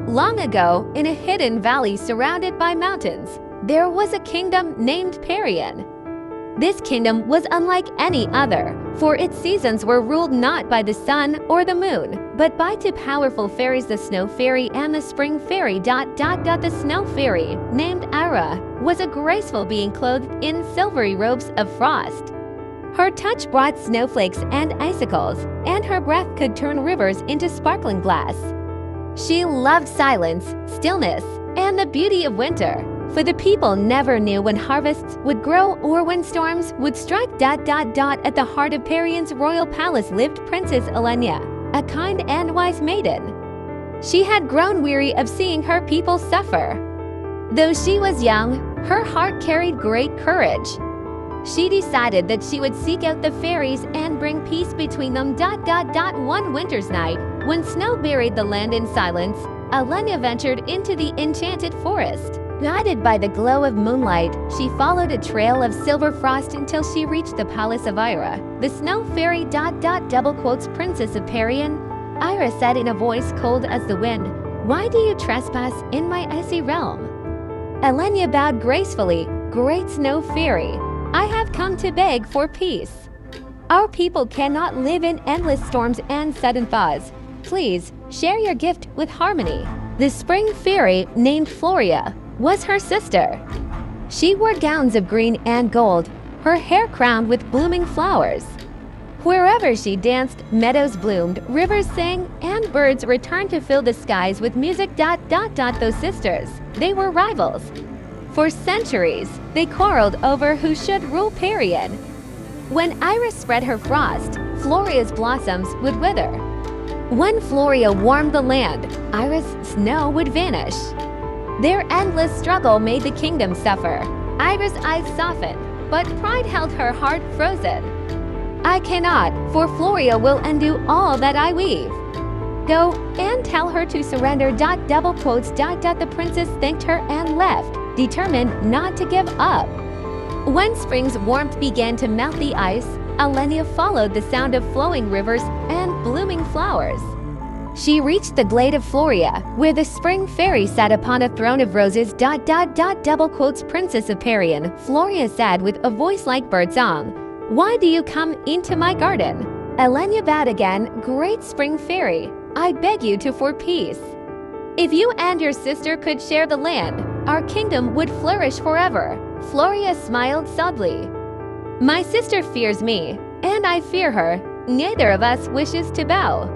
Long ago, in a hidden valley surrounded by mountains, there was a kingdom named Parion. This kingdom was unlike any other, for its seasons were ruled not by the sun or the moon, but by two powerful fairies, the Snow Fairy and the Spring Fairy. The Snow Fairy, named Ira, was a graceful being clothed in silvery robes of frost. Her touch brought snowflakes and icicles, and her breath could turn rivers into sparkling glass. She loved silence, stillness, and the beauty of winter, for the people never knew when harvests would grow or when storms would strike. At the heart of Parion's royal palace lived Princess Elenya, a kind and wise maiden. She had grown weary of seeing her people suffer. Though she was young, her heart carried great courage. She decided that she would seek out the fairies and bring peace between them. One winter's night, when snow buried the land in silence, Elenya ventured into the enchanted forest. Guided by the glow of moonlight, she followed a trail of silver frost until she reached the palace of Ira, the Snow Fairy. Princess of Parion. Ira said in a voice cold as the wind, "Why do you trespass in my icy realm?" Elenya bowed gracefully. "Great Snow Fairy, I have come to beg for peace. Our people cannot live in endless storms and sudden thaws. Please share your gift with harmony." The Spring Fairy, named Floria, was her sister. She wore gowns of green and gold, her hair crowned with blooming flowers. Wherever she danced, meadows bloomed, rivers sang, and birds returned to fill the skies with music. Those sisters, they were rivals. For centuries, they quarreled over who should rule Parion. When Iris spread her frost, Floria's blossoms would wither. When Floria warmed the land, Iris' snow would vanish. Their endless struggle made the kingdom suffer. Iris' eyes softened, but pride held her heart frozen. "I cannot, for Floria will undo all that I weave. Go and tell her to surrender." The princess thanked her and left, determined not to give up. When spring's warmth began to melt the ice, Elenya followed the sound of flowing rivers and blooming flowers. She reached the glade of Floria, where the Spring Fairy sat upon a throne of roses. Princess of Parion. Floria said with a voice like birdsong, "Why do you come into my garden?" Elenya bowed again. "Great Spring Fairy, I beg you to for peace. If you and your sister could share the land, our kingdom would flourish forever." Floria smiled sadly. "My sister fears me, and I fear her. Neither of us wishes to bow.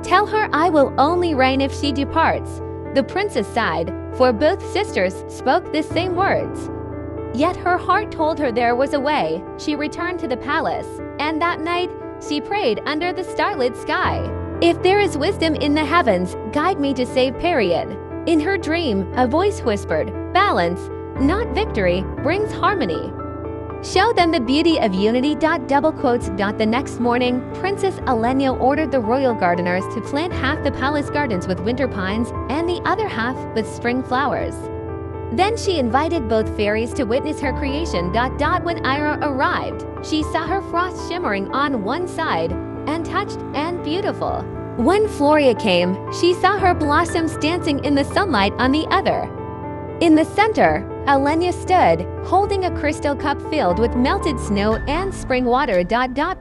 Tell her I will only reign if she departs." The princess sighed, for both sisters spoke the same words. Yet her heart told her there was a way. She returned to the palace, and that night she prayed under the starlit sky. "If there is wisdom in the heavens, guide me to save Parion." In her dream, a voice whispered, "Balance, not victory, brings harmony. Show them the beauty of unity." The next morning, Princess Elenya ordered the royal gardeners to plant half the palace gardens with winter pines and the other half with spring flowers. Then she invited both fairies to witness her creation. When Ira arrived, she saw her frost shimmering on one side, untouched and beautiful. When Floria came, she saw her blossoms dancing in the sunlight on the other. In the center, Elenya stood, holding a crystal cup filled with melted snow and spring water.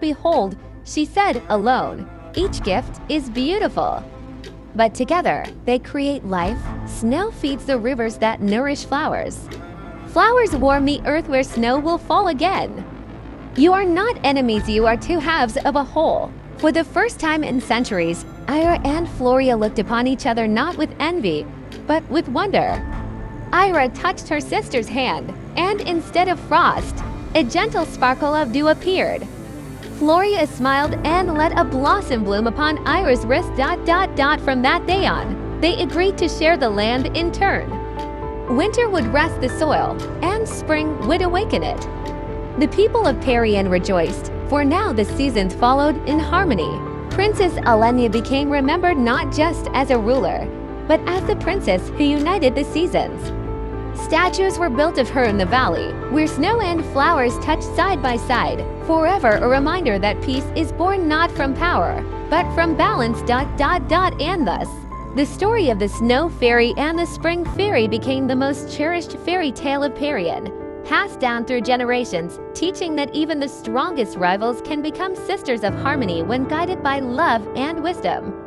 Behold, she said alone, each gift is beautiful. But together, they create life. Snow feeds the rivers that nourish flowers. Flowers warm the earth where snow will fall again. You are not enemies, you are two halves of a whole. For the first time in centuries, Ira and Floria looked upon each other not with envy, but with wonder. Ira touched her sister's hand, and instead of frost, a gentle sparkle of dew appeared. Floria smiled and let a blossom bloom upon Ira's wrist. From that day on, they agreed to share the land in turn. Winter would rest the soil, and spring would awaken it. The people of Parion rejoiced, for now the seasons followed in harmony. Princess Elenya became remembered not just as a ruler, but as the princess who united the seasons. Statues were built of her in the valley, where snow and flowers touched side by side, forever a reminder that peace is born not from power, but from balance. And thus, The story of the Snow Fairy and the Spring Fairy became the most cherished fairy tale of Parion, passed down through generations, teaching that even the strongest rivals can become sisters of harmony when guided by love and wisdom.